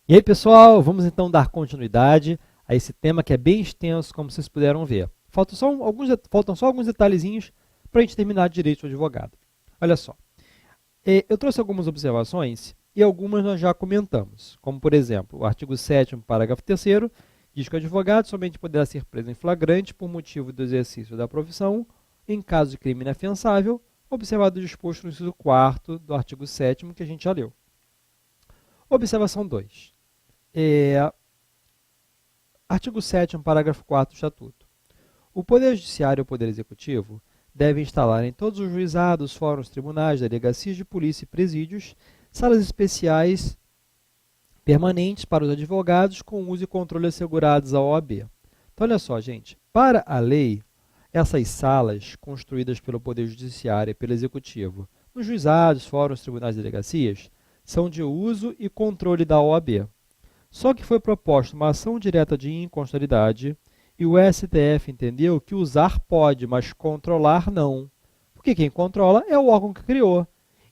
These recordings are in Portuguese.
E aí, pessoal, vamos então dar continuidade a esse tema que é bem extenso, como vocês puderam ver. Faltam só alguns detalhezinhos para a gente terminar direito do advogado. Olha só, eu trouxe algumas observações e algumas nós já comentamos, como por exemplo, o artigo 7º, parágrafo 3º, diz que o advogado somente poderá ser preso em flagrante por motivo do exercício da profissão, em caso de crime inafiançável, observado o disposto no inciso 4º do artigo 7º, que a gente já leu. Observação 2. Artigo 7º, parágrafo 4º do Estatuto. O Poder Judiciário e o Poder Executivo devem instalar em todos os juizados, fóruns, tribunais, delegacias de polícia e presídios salas especiais permanentes para os advogados com uso e controle assegurados à OAB. Então, olha só, gente, para a lei, essas salas construídas pelo Poder Judiciário e pelo Executivo nos juizados, fóruns, tribunais e delegacias são de uso e controle da OAB. Só que foi proposta uma ação direta de inconstitucionalidade e o STF entendeu que usar pode, mas controlar não. Porque quem controla é o órgão que criou.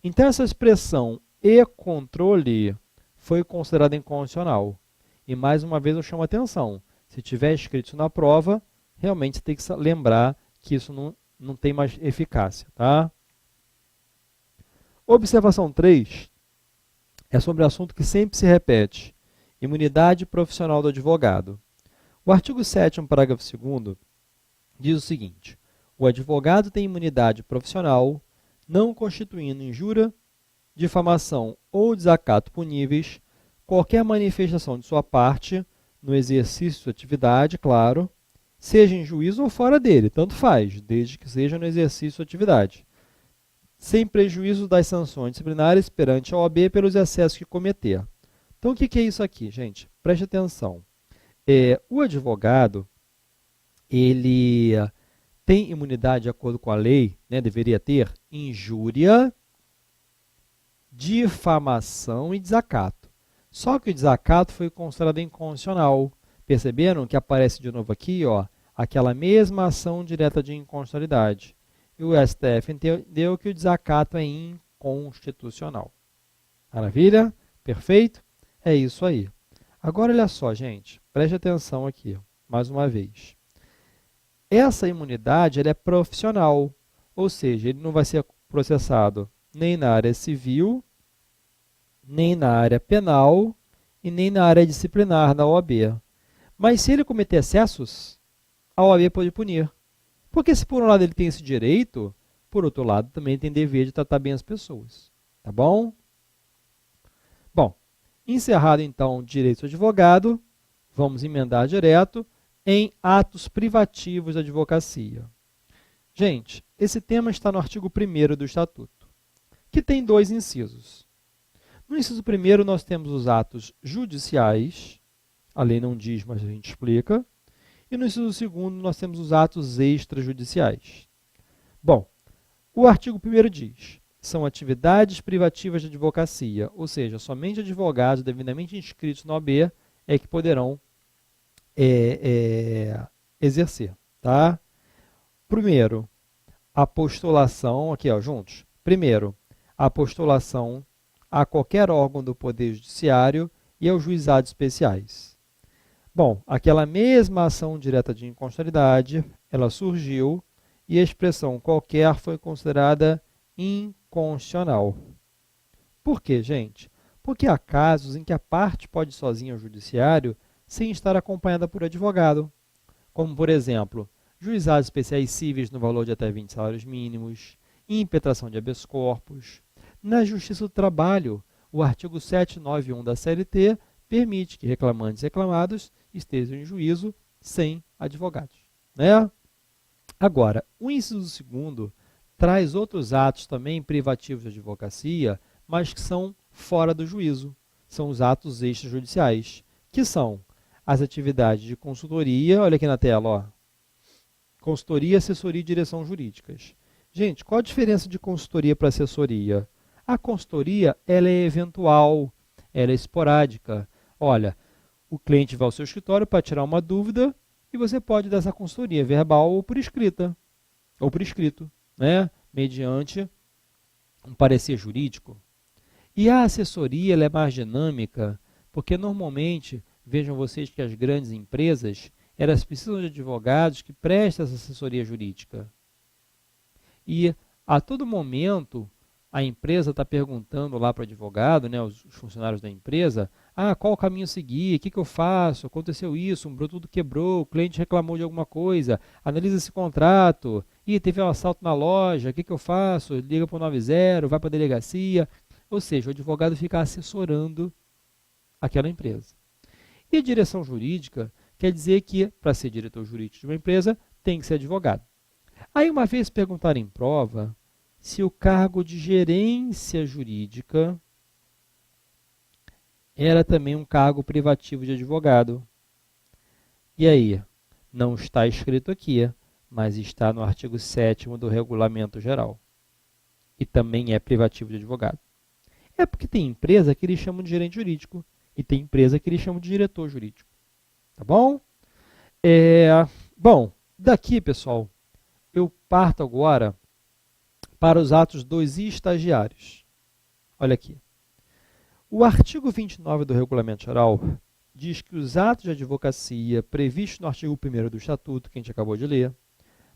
Então, essa expressão e controle foi considerada inconstitucional. E, mais uma vez, eu chamo a atenção. Se tiver escrito isso na prova, realmente você tem que lembrar que isso não tem mais eficácia. Tá? Observação 3 é sobre o assunto que sempre se repete. Imunidade profissional do advogado. O artigo 7º, parágrafo 2º, diz o seguinte: o advogado tem imunidade profissional, não constituindo injúria, difamação ou desacato puníveis, qualquer manifestação de sua parte, no exercício de sua atividade, claro, seja em juízo ou fora dele, tanto faz, desde que seja no exercício de sua atividade, sem prejuízo das sanções disciplinares perante a OAB pelos excessos que cometer. Então, o que é isso aqui, gente? Preste atenção. O advogado, ele tem imunidade de acordo com a lei, né, deveria ter injúria, difamação e desacato. Só que o desacato foi considerado inconstitucional. Perceberam que aparece de novo aqui, ó, aquela mesma ação direta de inconstitucionalidade. E o STF entendeu que o desacato é inconstitucional. Maravilha? Perfeito? É isso aí. Agora, olha só, gente, preste atenção aqui, mais uma vez. Essa imunidade ela é profissional, ou seja, ele não vai ser processado nem na área civil, nem na área penal e nem na área disciplinar da OAB. Mas se ele cometer excessos, a OAB pode punir. Porque se por um lado ele tem esse direito, por outro lado também tem dever de tratar bem as pessoas. Tá bom? Bom, encerrado então o direito do advogado, vamos emendar direto em atos privativos da advocacia. Gente, esse tema está no artigo 1º do Estatuto, que tem 2 incisos. No inciso 1º nós temos os atos judiciais, a lei não diz, mas a gente explica, e no inciso 2º nós temos os atos extrajudiciais. Bom, o artigo 1º diz: são atividades privativas de advocacia, ou seja, somente advogados devidamente inscritos na OAB é que poderão exercer. Tá? Primeiro, a postulação, aqui ó, juntos. Primeiro, a postulação a qualquer órgão do Poder Judiciário e aos juizados especiais. Bom, aquela mesma ação direta de inconstitucionalidade, ela surgiu e a expressão qualquer foi considerada inconstitucional. Por quê, gente? Porque há casos em que a parte pode ir sozinha ao judiciário sem estar acompanhada por advogado, como, por exemplo, juizados especiais cíveis no valor de até 20 salários mínimos, impetração de habeas corpus. Na Justiça do Trabalho, o artigo 791 da CLT permite que reclamantes e reclamados estejam em juízo sem advogados. Né? Agora, o inciso 2º traz outros atos também privativos de advocacia, mas que são fora do juízo. São os atos extrajudiciais, que são as atividades de consultoria, olha aqui na tela, ó, consultoria, assessoria e direção jurídicas. Gente, qual a diferença de consultoria para assessoria? A consultoria ela é eventual, ela é esporádica. Olha, o cliente vai ao seu escritório para tirar uma dúvida e você pode dar essa consultoria verbal ou por escrita, ou por escrito, né? Mediante um parecer jurídico. E a assessoria ela é mais dinâmica, Porque normalmente, vejam vocês que as grandes empresas, elas precisam de advogados que prestem essa assessoria jurídica. E a todo momento, a empresa está perguntando lá para o advogado, né, os funcionários da empresa, qual o caminho a seguir, o que eu faço, aconteceu isso, um produto quebrou, o cliente reclamou de alguma coisa, analisa esse contrato, teve um assalto na loja, o que eu faço? Liga para o 90, vai para a delegacia. Ou seja, o advogado fica assessorando aquela empresa. E a direção jurídica quer dizer que, para ser diretor jurídico de uma empresa, tem que ser advogado. Aí uma vez perguntaram em prova se o cargo de gerência jurídica era também um cargo privativo de advogado. E aí? Não está escrito aqui, mas está no artigo 7º do Regulamento Geral. E também é privativo de advogado. É porque tem empresa que eles chamam de gerente jurídico e tem empresa que eles chamam de diretor jurídico. Tá bom? Bom, daqui, pessoal, eu parto agora para os atos dos estagiários. Olha aqui. O artigo 29 do Regulamento Geral diz que os atos de advocacia previstos no artigo 1º do Estatuto, que a gente acabou de ler,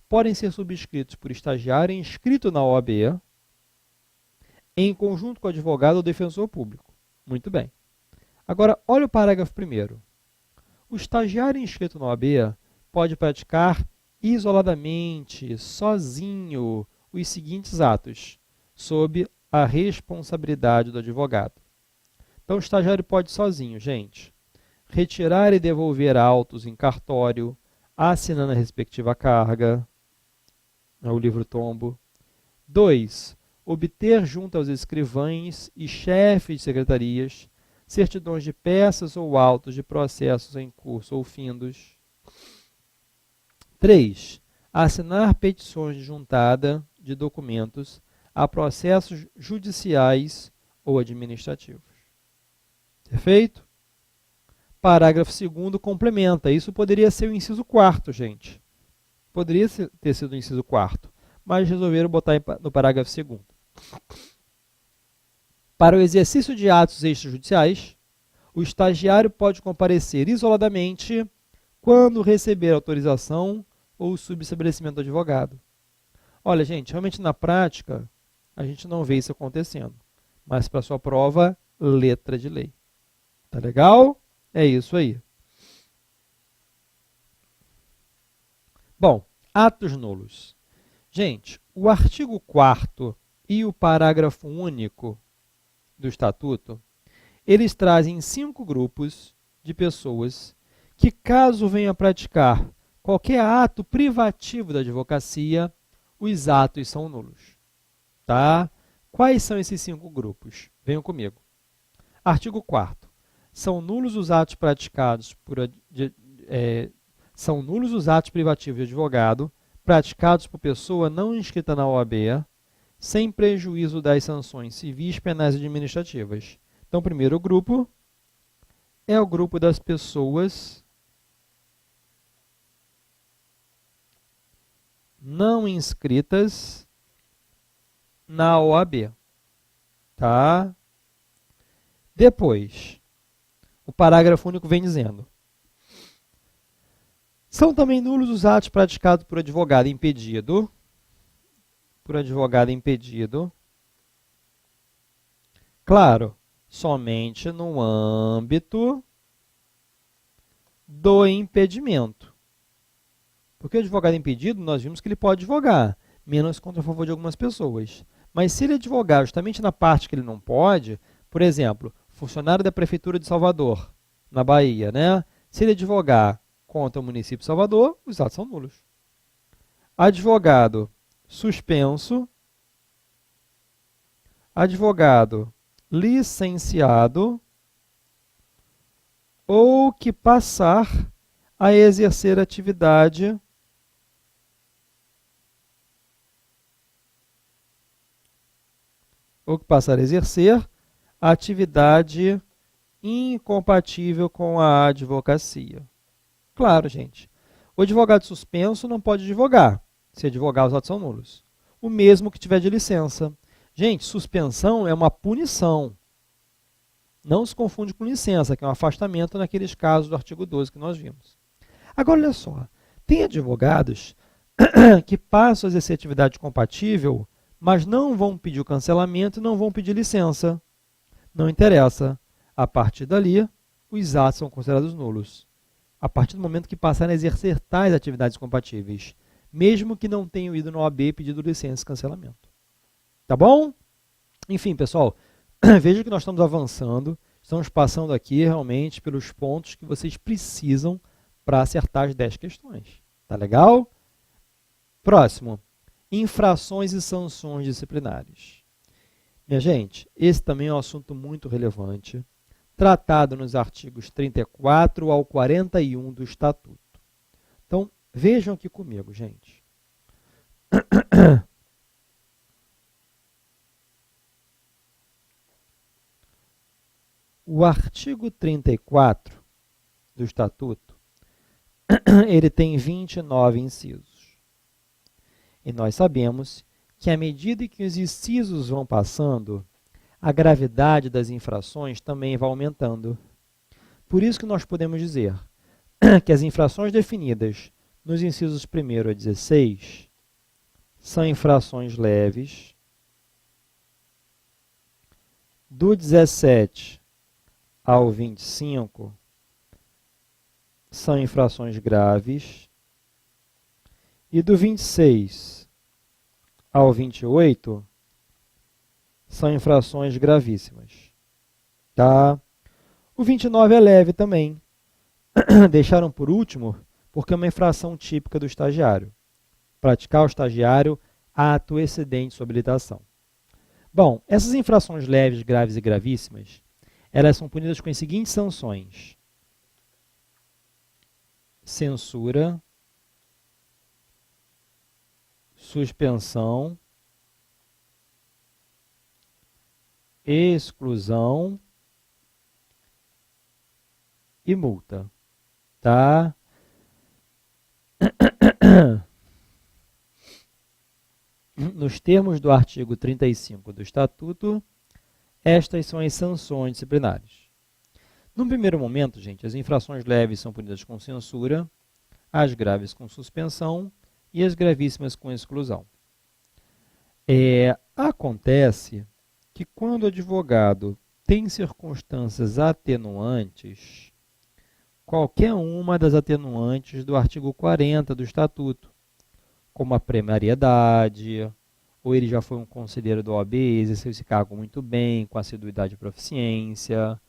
podem ser subscritos por estagiário inscrito na OAB, em conjunto com o advogado ou defensor público. Muito bem. Agora, olha o parágrafo 1º. O estagiário inscrito na OAB pode praticar isoladamente, sozinho, os seguintes atos, sob a responsabilidade do advogado. Então, o estagiário pode sozinho, gente, retirar e devolver autos em cartório, assinando a respectiva carga, o livro-tombo. 2. Obter junto aos escrivães e chefes de secretarias certidões de peças ou autos de processos em curso ou findos. 3. Assinar petições de juntada de documentos a processos judiciais ou administrativos. Perfeito? Parágrafo 2º complementa. Isso poderia ser o inciso 4º, gente. Poderia ter sido o inciso 4º, mas resolveram botar no parágrafo 2º. Para o exercício de atos extrajudiciais, o estagiário pode comparecer isoladamente quando receber autorização ou subestabelecimento do advogado. Olha, gente, realmente na prática, a gente não vê isso acontecendo. Mas para sua prova, letra de lei. Tá legal? É isso aí. Bom, atos nulos. Gente, o artigo 4º e o parágrafo único do Estatuto, eles trazem 5 grupos de pessoas que, caso venham a praticar qualquer ato privativo da advocacia, os atos são nulos. Tá? Quais são esses 5 grupos? Venham comigo. Artigo 4º. São nulos os atos praticados são nulos os atos privativos de advogado praticados por pessoa não inscrita na OAB, sem prejuízo das sanções civis, penais e administrativas. Então, o primeiro grupo é o grupo das pessoas não inscritas na OAB. Tá? Depois, o parágrafo único vem dizendo: são também nulos os atos praticados por advogado impedido, claro, somente no âmbito do impedimento. Porque o advogado impedido, nós vimos que ele pode advogar, menos contra a favor de algumas pessoas. Mas se ele advogar justamente na parte que ele não pode, por exemplo, funcionário da Prefeitura de Salvador, na Bahia, né? Se ele advogar contra o município de Salvador, os atos são nulos. Advogado suspenso, advogado licenciado ou que passar a exercer atividade incompatível com a advocacia. Claro, gente. O advogado suspenso não pode advogar. Se advogar, os atos são nulos. O mesmo que tiver de licença. Gente, suspensão é uma punição. Não se confunde com licença, que é um afastamento naqueles casos do artigo 12 que nós vimos. Agora, olha só, tem advogados que passam a exercer atividade compatível, mas não vão pedir o cancelamento e não vão pedir licença. Não interessa. A partir dali, os atos são considerados nulos. A partir do momento que passarem a exercer tais atividades compatíveis, mesmo que não tenham ido no OAB pedido licença e cancelamento. Tá bom? Enfim, pessoal, veja que nós estamos avançando, estamos passando aqui realmente pelos pontos que vocês precisam para acertar as 10 questões. Tá legal? Próximo, infrações e sanções disciplinares. Minha gente, esse também é um assunto muito relevante, tratado nos artigos 34 ao 41 do Estatuto. Então, vejam aqui comigo, gente. O artigo 34 do Estatuto, ele tem 29 incisos. E nós sabemos que, à medida que os incisos vão passando, a gravidade das infrações também vai aumentando. Por isso que nós podemos dizer que as infrações definidas nos incisos 1º a 16 são infrações leves, do 17 ao 25 são infrações graves, e do 26 ao 28 são infrações gravíssimas. Tá? O 29 é leve também. Deixaram por último porque é uma infração típica do estagiário. Praticar o estagiário ato excedente de sua habilitação. Bom, essas infrações leves, graves e gravíssimas, elas são punidas com as seguintes sanções: censura, suspensão, exclusão e multa. Tá? Nos termos do artigo 35 do Estatuto, estas são as sanções disciplinares. No primeiro momento, gente, as infrações leves são punidas com censura, as graves com suspensão e as gravíssimas com exclusão. Acontece que quando o advogado tem circunstâncias atenuantes, qualquer uma das atenuantes do artigo 40 do Estatuto, como a premiariedade, ou ele já foi um conselheiro da OAB, exerceu esse cargo muito bem, com assiduidade e proficiência,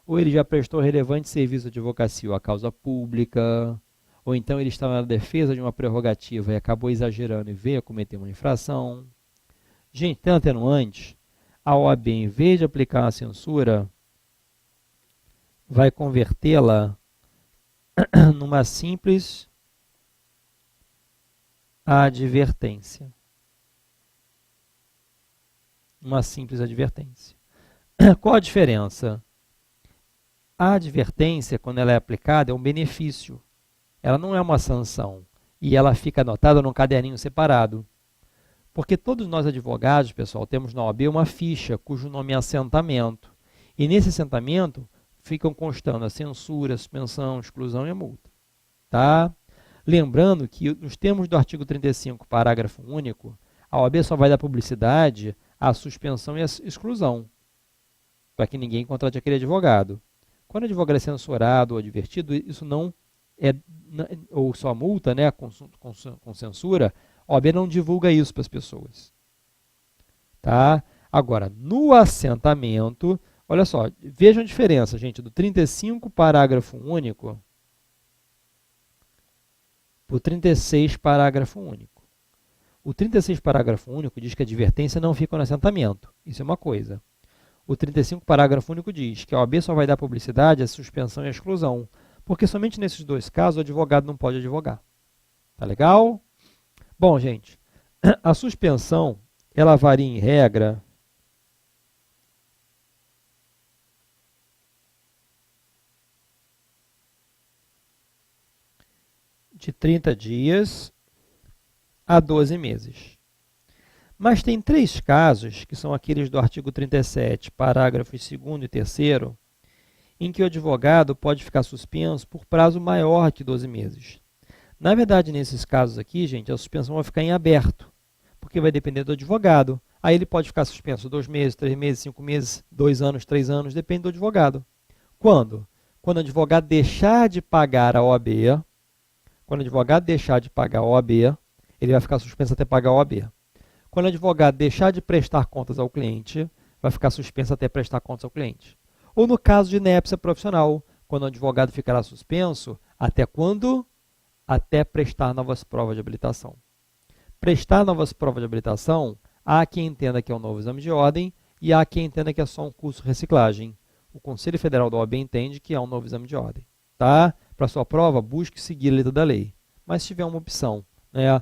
ou ele já prestou relevante serviço de advocacia à causa pública, ou então ele estava na defesa de uma prerrogativa e acabou exagerando e veio a cometer uma infração. Gente, tem atenuante, a OAB, em vez de aplicar a censura, vai convertê-la numa simples advertência. Uma simples advertência. Qual a diferença? A advertência, quando ela é aplicada, é um benefício. Ela não é uma sanção. E ela fica anotada num caderninho separado. Porque todos nós advogados, pessoal, temos na OAB uma ficha cujo nome é assentamento. E nesse assentamento ficam constando a censura, a suspensão, a exclusão e a multa. Tá? Lembrando que, nos termos do artigo 35, parágrafo único, a OAB só vai dar publicidade à suspensão e à exclusão, para que ninguém contrate aquele advogado. Quando o advogado é censurado ou advertido, isso não é, ou só multa, né, com censura, a OAB não divulga isso para as pessoas. Tá? Agora, no assentamento, olha só, vejam a diferença, gente, do 35, parágrafo único, para o 36, parágrafo único. O 36, parágrafo único, diz que a advertência não fica no assentamento. Isso é uma coisa. O 35, parágrafo único, diz que a OAB só vai dar publicidade à suspensão e à exclusão, porque somente nesses dois casos o advogado não pode advogar. Tá legal? Bom, gente, a suspensão, ela varia em regra de 30 dias a 12 meses. Mas tem 3 casos, que são aqueles do artigo 37, parágrafos 2º e 3º, em que o advogado pode ficar suspenso por prazo maior que 12 meses. Na verdade, nesses casos aqui, gente, a suspensão vai ficar em aberto, porque vai depender do advogado. Aí ele pode ficar suspenso 2 meses, 3 meses, 5 meses, 2 anos, 3 anos, depende do advogado. Quando? Quando o advogado deixar de pagar a OAB, quando o advogado deixar de pagar a OAB, ele vai ficar suspenso até pagar a OAB. Quando o advogado deixar de prestar contas ao cliente, vai ficar suspenso até prestar contas ao cliente. Ou no caso de inépcia profissional, quando o advogado ficará suspenso, até quando? Até prestar novas provas de habilitação. Prestar novas provas de habilitação, há quem entenda que é um novo exame de ordem e há quem entenda que é só um curso de reciclagem. O Conselho Federal da OAB entende que é um novo exame de ordem. Tá? Para sua prova, busque seguir a letra da lei. Mas se tiver uma opção, né,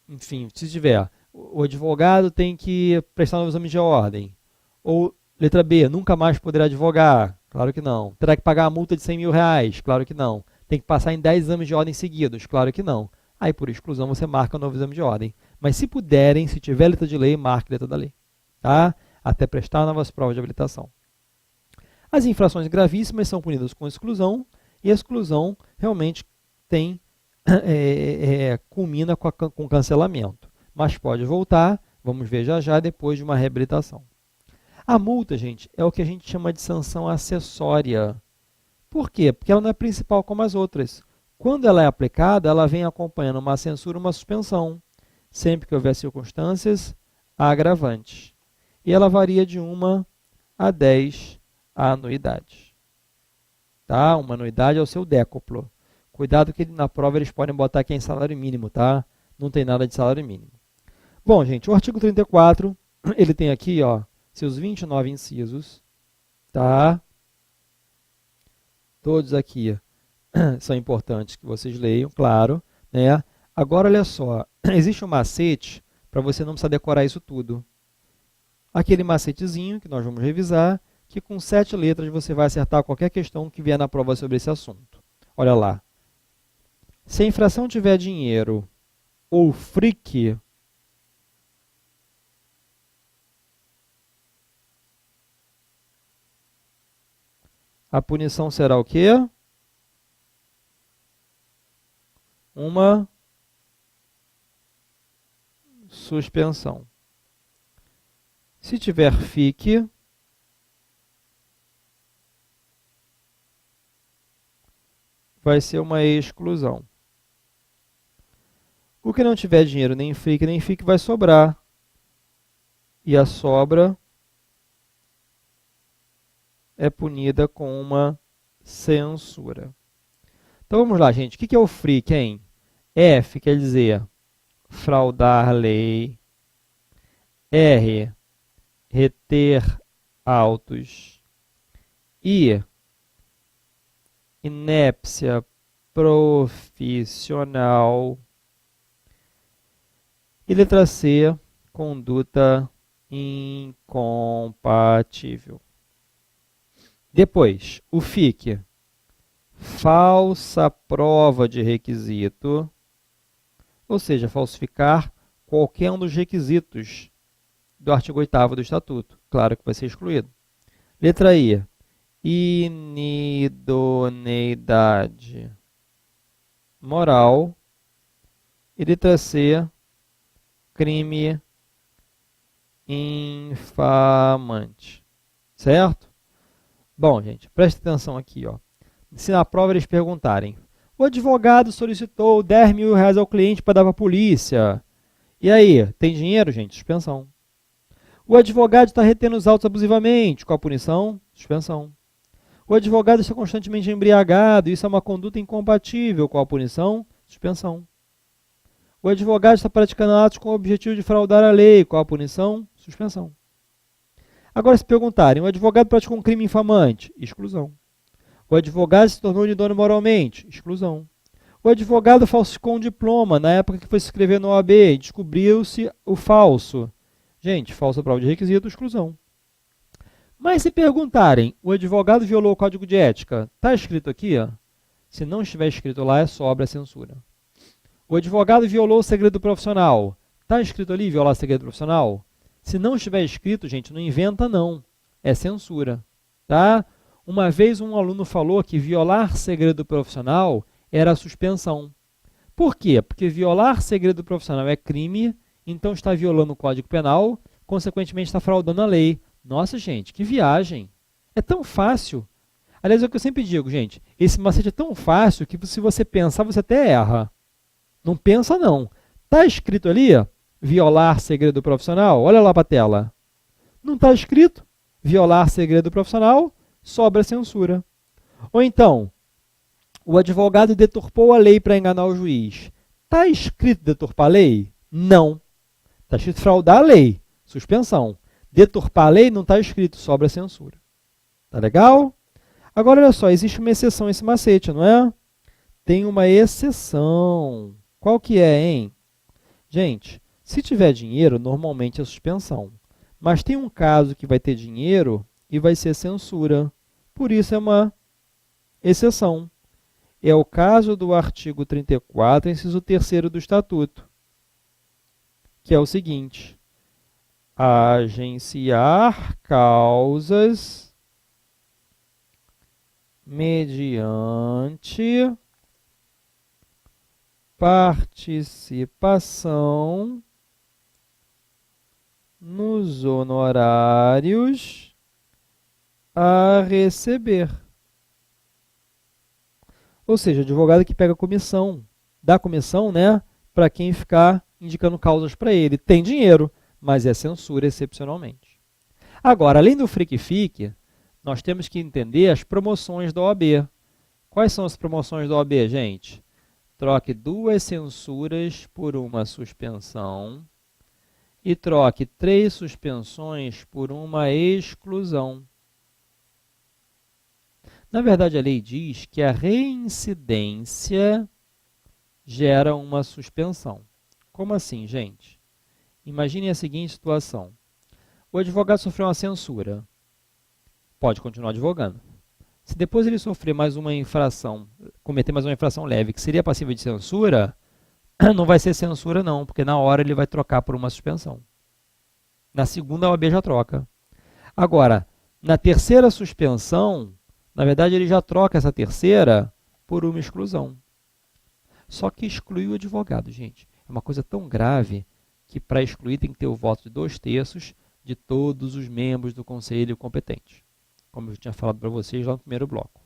enfim, se tiver, o advogado tem que prestar um novo exame de ordem. Ou, letra B, nunca mais poderá advogar. Claro que não. Terá que pagar a multa de 100 mil reais. Claro que não. Tem que passar em 10 exames de ordem seguidos. Claro que não. Aí, por exclusão, você marca o novo exame de ordem. Mas se puderem, se tiver letra de lei, marque letra da lei. Tá? Até prestar novas provas de habilitação. As infrações gravíssimas são punidas com exclusão, e a exclusão realmente tem, culmina com cancelamento. Mas pode voltar, vamos ver já já, depois de uma reabilitação. A multa, gente, é o que a gente chama de sanção acessória. Por quê? Porque ela não é principal como as outras. Quando ela é aplicada, ela vem acompanhando uma censura, uma suspensão, sempre que houver circunstâncias agravantes. E ela varia de 1 a 10 anuidades. Tá? Uma anuidade é o seu décuplo. Cuidado que na prova eles podem botar aqui em salário mínimo, tá? Não tem nada de salário mínimo. Bom, gente, o artigo 34, ele tem aqui, ó, seus 29 incisos, tá? Todos aqui são importantes que vocês leiam, claro, né? Agora, olha só, existe um macete para você não precisar decorar isso tudo. Aquele macetezinho que nós vamos revisar, que com 7 letras você vai acertar qualquer questão que vier na prova sobre esse assunto. Olha lá. Se a infração tiver dinheiro ou FRIC, a punição será o quê? Uma suspensão. Se tiver FIC, vai ser uma exclusão. O que não tiver dinheiro, nem FRIC, nem FIC, vai sobrar. E a sobra é punida com uma censura. Então vamos lá, gente. O que é o FRIC, hein? F quer dizer fraudar lei. R, reter autos. I, inépcia profissional. E letra C, conduta incompatível. Depois, o FIC, falsa prova de requisito, ou seja, falsificar qualquer um dos requisitos do artigo 8º do Estatuto. Claro que vai ser excluído. Letra I, inidoneidade moral. E letra C, crime infamante. Certo? Bom, gente, preste atenção aqui, ó. Se na prova eles perguntarem, o advogado solicitou 10 mil reais ao cliente para dar para a polícia. E aí, tem dinheiro, gente? Suspensão. O advogado está retendo os autos abusivamente. Qual a punição? Suspensão. O advogado está constantemente embriagado. Isso é uma conduta incompatível. Qual a punição? Suspensão. O advogado está praticando atos com o objetivo de fraudar a lei. Qual a punição? Suspensão. Agora, se perguntarem, o advogado praticou um crime infamante? Exclusão. O advogado se tornou idôneo moralmente? Exclusão. O advogado falsificou um diploma na época que foi se inscrever no OAB e descobriu-se o falso. Gente, falsa prova de requisito, exclusão. Mas se perguntarem, o advogado violou o código de ética? Está escrito aqui, ó. Se não estiver escrito lá, é sobra a censura. O advogado violou o segredo profissional? Está escrito ali, violar segredo profissional? Se não estiver escrito, gente, não inventa não. É censura. Tá? Uma vez um aluno falou que violar segredo profissional era suspensão. Por quê? Porque violar segredo profissional é crime, então está violando o Código Penal, consequentemente está fraudando a lei. Nossa, gente, que viagem! É tão fácil. Aliás, é o que eu sempre digo, gente, esse macete é tão fácil que se você pensar, você até erra. Não pensa, não. Está escrito ali, ó, violar segredo profissional? Olha lá para a tela. Não está escrito violar segredo profissional, sobra censura. Ou então, o advogado deturpou a lei para enganar o juiz. Está escrito deturpar a lei? Não. Está escrito fraudar a lei, suspensão. Deturpar a lei não está escrito, sobra censura. Tá legal? Agora, olha só, existe uma exceção a esse macete, não é? Tem uma exceção. Qual que é, hein? Gente, se tiver dinheiro, normalmente é suspensão. Mas tem um caso que vai ter dinheiro e vai ser censura. Por isso é uma exceção. É o caso do artigo 34, inciso 3º do Estatuto, que é o seguinte: agenciar causas mediante participação nos honorários a receber. Ou seja, advogado que pega comissão, dá comissão, né, para quem ficar indicando causas para ele. Tem dinheiro, mas é censura excepcionalmente. Agora, além do frique-fique, nós temos que entender as promoções da OAB. Quais são as promoções da OAB, gente? Troque 2 censuras por uma suspensão e troque 3 suspensões por uma exclusão. Na verdade, a lei diz que a reincidência gera uma suspensão. Como assim, gente? Imagine a seguinte situação. O advogado sofreu uma censura. Pode continuar advogando. Se depois ele sofrer mais uma infração, cometer mais uma infração leve, que seria passível de censura, não vai ser censura não, porque na hora ele vai trocar por uma suspensão. Na segunda, a OAB já troca. Agora, na terceira suspensão, na verdade, ele já troca essa terceira por uma exclusão. Só que exclui o advogado, gente. É uma coisa tão grave que para excluir tem que ter o voto de 2/3 de todos os membros do conselho competente. Como eu tinha falado para vocês lá no primeiro bloco.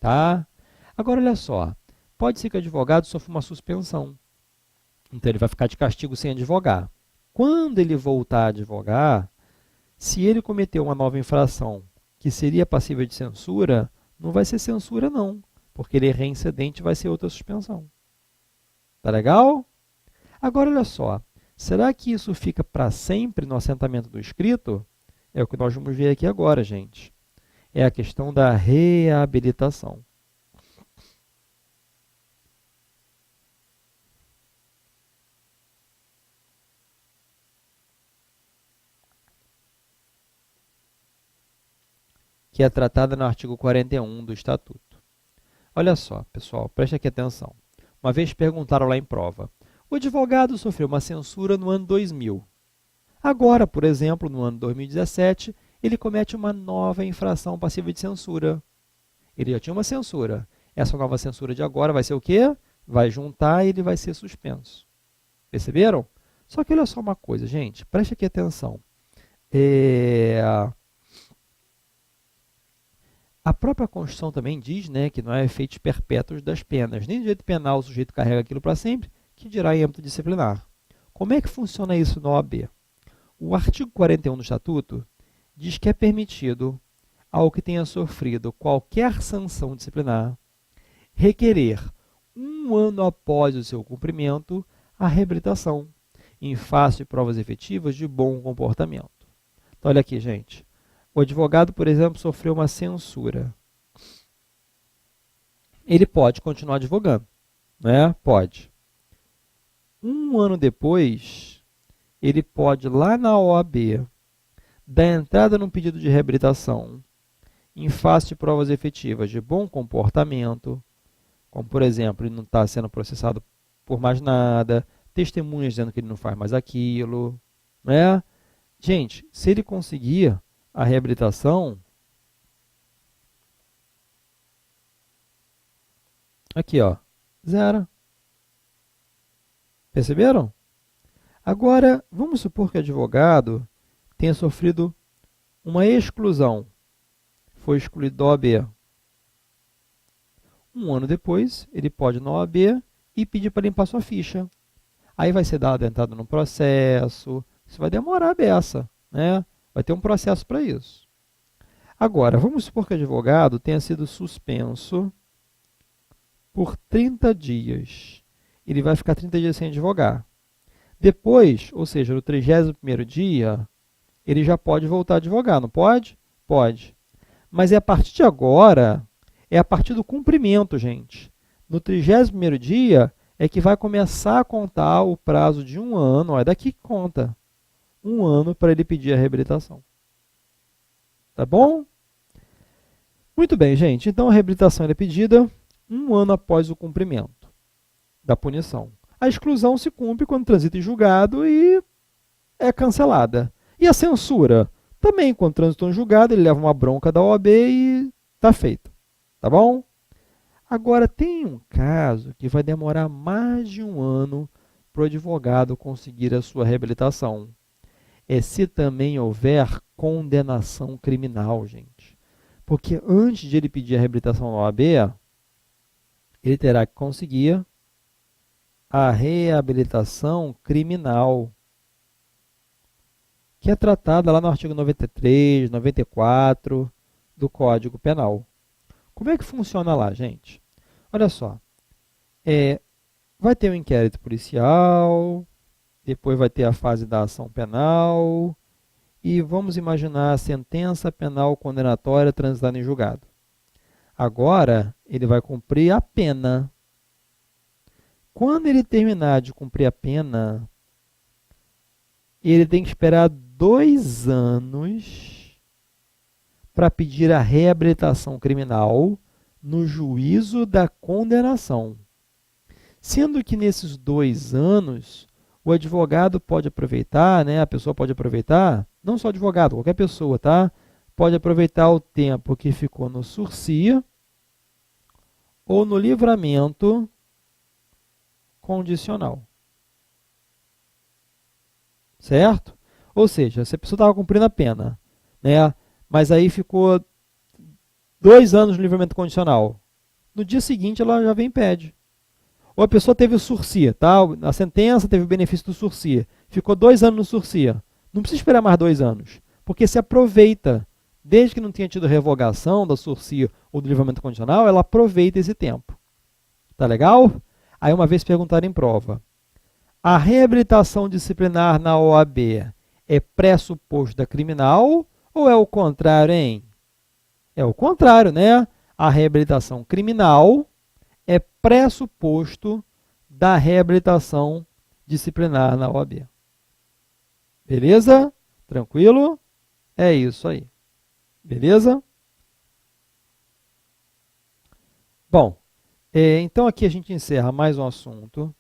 Tá? Agora, olha só. Pode ser que o advogado sofra uma suspensão. Então, ele vai ficar de castigo sem advogar. Quando ele voltar a advogar, se ele cometer uma nova infração que seria passível de censura, não vai ser censura não, porque ele é reincidente e vai ser outra suspensão. Tá legal? Agora, olha só, será que isso fica para sempre no assentamento do escrito? É o que nós vamos ver aqui agora, gente. É a questão da reabilitação. Que é tratada no artigo 41 do Estatuto. Olha só, pessoal, preste aqui atenção. Uma vez perguntaram lá em prova, o advogado sofreu uma censura no ano 2000. Agora, por exemplo, no ano 2017, ele comete uma nova infração passível de censura. Ele já tinha uma censura. Essa nova censura de agora vai ser o quê? Vai juntar e ele vai ser suspenso. Perceberam? Só que olha só uma coisa, gente, preste aqui atenção. A própria Constituição também diz, né, que não há efeitos perpétuos das penas. Nem no direito penal o sujeito carrega aquilo para sempre, que dirá em âmbito disciplinar. Como é que funciona isso na OAB? O artigo 41 do Estatuto diz que é permitido ao que tenha sofrido qualquer sanção disciplinar requerer, 1 ano após o seu cumprimento, a reabilitação, em face de provas efetivas de bom comportamento. Então, olha aqui, gente. O advogado, por exemplo, sofreu uma censura. Ele pode continuar advogando, né? Pode. 1 ano depois, ele pode, lá na OAB, dar entrada num pedido de reabilitação em face de provas efetivas de bom comportamento, como, por exemplo, ele não está sendo processado por mais nada, testemunhas dizendo que ele não faz mais aquilo, né? Gente, se ele conseguir a reabilitação, Aqui, ó, zero. Perceberam? Agora, vamos supor que o advogado tenha sofrido uma exclusão. Foi excluído da OAB. Um ano depois, ele pode ir na OAB e pedir para limpar sua ficha. Aí vai ser dado entrada no processo. Isso vai demorar a beça, né? Vai ter um processo para isso. Agora, vamos supor que o advogado tenha sido suspenso por 30 dias. Ele vai ficar 30 dias sem advogar. Depois, ou seja, no 31º dia, ele já pode voltar a advogar, não pode? Pode. Mas é a partir de agora, é a partir do cumprimento, gente. No 31º dia é que vai começar a contar o prazo de um ano, ó, é daqui que conta, um ano para ele pedir a reabilitação. Tá bom? Muito bem, gente. Então, a reabilitação é pedida um ano após o cumprimento da punição. A exclusão se cumpre quando transita em julgado e é cancelada. E a censura? Também, quando transitou em julgado, ele leva uma bronca da OAB e está feito. Tá bom? Agora, tem um caso que vai demorar mais de um ano para o advogado conseguir a sua reabilitação. É se também houver condenação criminal, gente. Porque antes de ele pedir a reabilitação na OAB, ele terá que conseguir a reabilitação criminal, que é tratada lá no artigo 93, 94 do Código Penal. Como é que funciona lá, gente? Olha só, vai ter um inquérito policial, depois vai ter a fase da ação penal, e vamos imaginar a sentença penal condenatória transitada em julgado. Agora, ele vai cumprir a pena. Quando ele terminar de cumprir a pena, ele tem que esperar 2 anos para pedir a reabilitação criminal no juízo da condenação. Sendo que nesses 2 anos, o advogado pode aproveitar, né, a pessoa pode aproveitar, não só o advogado, qualquer pessoa, tá? Pode aproveitar o tempo que ficou no sursia ou no livramento condicional. Certo? Ou seja, se a pessoa estava cumprindo a pena, né, mas aí ficou 2 anos no livramento condicional, no dia seguinte ela já vem e pede. Ou a pessoa teve o sursia, tá? A sentença teve o benefício do sursia, ficou 2 anos no sursia, não precisa esperar mais 2 anos, porque se aproveita, desde que não tenha tido revogação da sursia ou do livramento condicional, ela aproveita esse tempo. Tá legal? Aí uma vez perguntaram em prova, a reabilitação disciplinar na OAB é pressuposto da criminal ou é o contrário, hein? É o contrário, né? A reabilitação criminal é pressuposto da reabilitação disciplinar na OAB. Beleza? Tranquilo? É isso aí. Beleza? Bom, então aqui a gente encerra mais um assunto.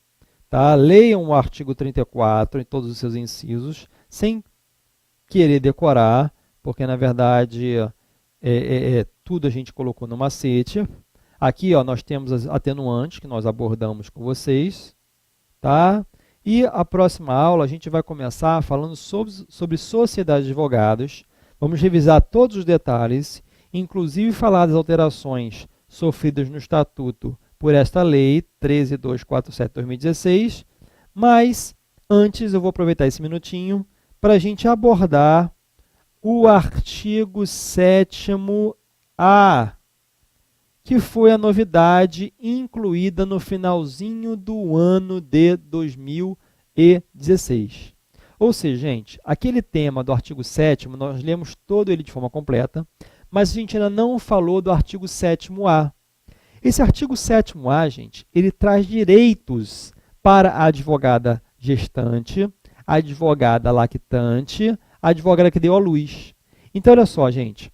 Tá? Leiam o artigo 34 em todos os seus incisos, sem querer decorar, porque na verdade tudo a gente colocou no macete. Aqui ó, nós temos as atenuantes que nós abordamos com vocês. Tá? E a próxima aula a gente vai começar falando sobre sociedade de advogados. Vamos revisar todos os detalhes, inclusive falar das alterações sofridas no Estatuto por esta lei 13.247/2016, mas antes eu vou aproveitar esse minutinho para a gente abordar o artigo 7º-A, que foi a novidade incluída no finalzinho do ano de 2016. Ou seja, gente, aquele tema do artigo 7º, nós lemos todo ele de forma completa, mas a gente ainda não falou do artigo 7º-A. Esse artigo 7º-A, gente, ele traz direitos para a advogada gestante, a advogada lactante, a advogada que deu à luz. Então, olha só, gente,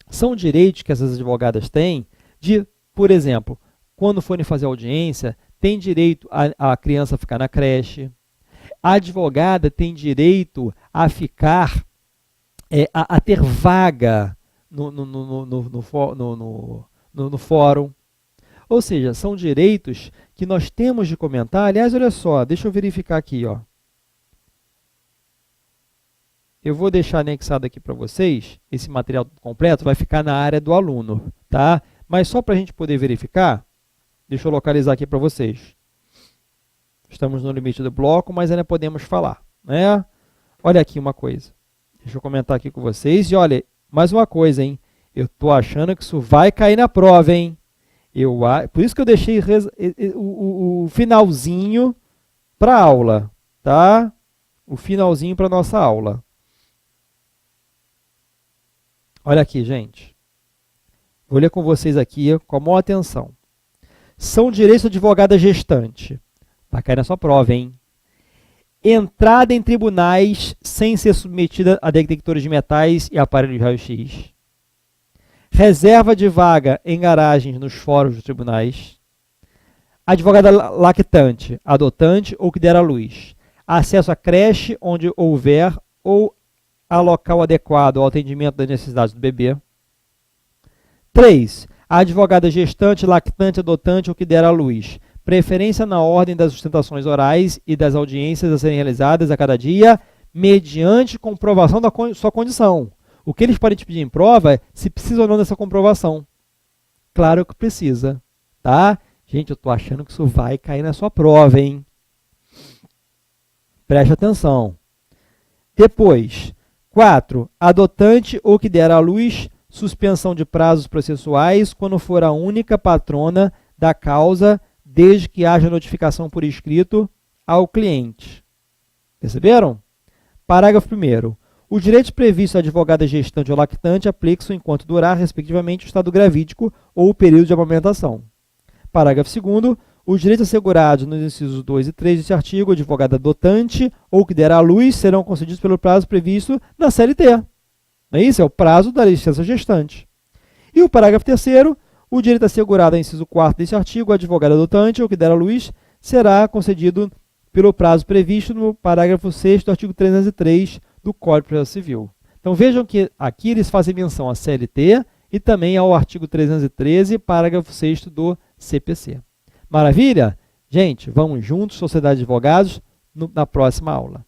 são direitos que essas advogadas têm de, por exemplo, quando forem fazer audiência, tem direito a criança ficar na creche, a advogada tem direito a ficar, a ter vaga no fórum. Ou seja, são direitos que nós temos de comentar. Aliás, olha só, deixa eu verificar aqui, ó. Eu vou deixar anexado aqui para vocês, esse material completo vai ficar na área do aluno, tá? Mas só para a gente poder verificar, deixa eu localizar aqui para vocês. Estamos no limite do bloco, mas ainda podemos falar, né? Olha aqui uma coisa. Deixa eu comentar aqui com vocês. E olha, mais uma coisa, hein? Eu estou achando que isso vai cair na prova, hein? Por isso que eu deixei o finalzinho para a aula, tá? O finalzinho para a nossa aula. Olha aqui, gente. Vou ler com vocês aqui com a maior atenção. São direitos do advogado gestante. Vai cair na sua prova, hein? Entrada em tribunais sem ser submetida a detectores de metais e aparelhos de raio-x. Reserva de vaga em garagens nos fóruns dos tribunais. Advogada lactante, adotante ou que der à luz. Acesso à creche onde houver ou a local adequado ao atendimento das necessidades do bebê. 3. A advogada gestante, lactante, adotante ou que der à luz. Preferência na ordem das sustentações orais e das audiências a serem realizadas a cada dia, mediante comprovação da sua condição. O que eles podem te pedir em prova é se precisa ou não dessa comprovação. Claro que precisa, tá? Gente, eu estou achando que isso vai cair na sua prova, hein? Preste atenção. Depois, 4. Adotante ou que der à luz, suspensão de prazos processuais quando for a única patrona da causa, desde que haja notificação por escrito ao cliente. Perceberam? Parágrafo 1º. Os direitos previstos à advogada gestante ou lactante aplicam-se enquanto durar, respectivamente, o estado gravídico ou o período de amamentação. Parágrafo 2º. Os direitos assegurados nos incisos 2 e 3 deste artigo, advogada adotante ou que der à luz, serão concedidos pelo prazo previsto na CLT. Não é isso? É o prazo da licença gestante. E o parágrafo 3º. O direito assegurado ao inciso 4º deste artigo, advogado adotante ou que der à luz, será concedido pelo prazo previsto no parágrafo 6º do artigo 303 do Código de Processo Civil. Então, vejam que aqui eles fazem menção à CLT e também ao artigo 313, parágrafo 6º do CPC. Maravilha? Gente, vamos juntos, Sociedade de Advogados, na próxima aula.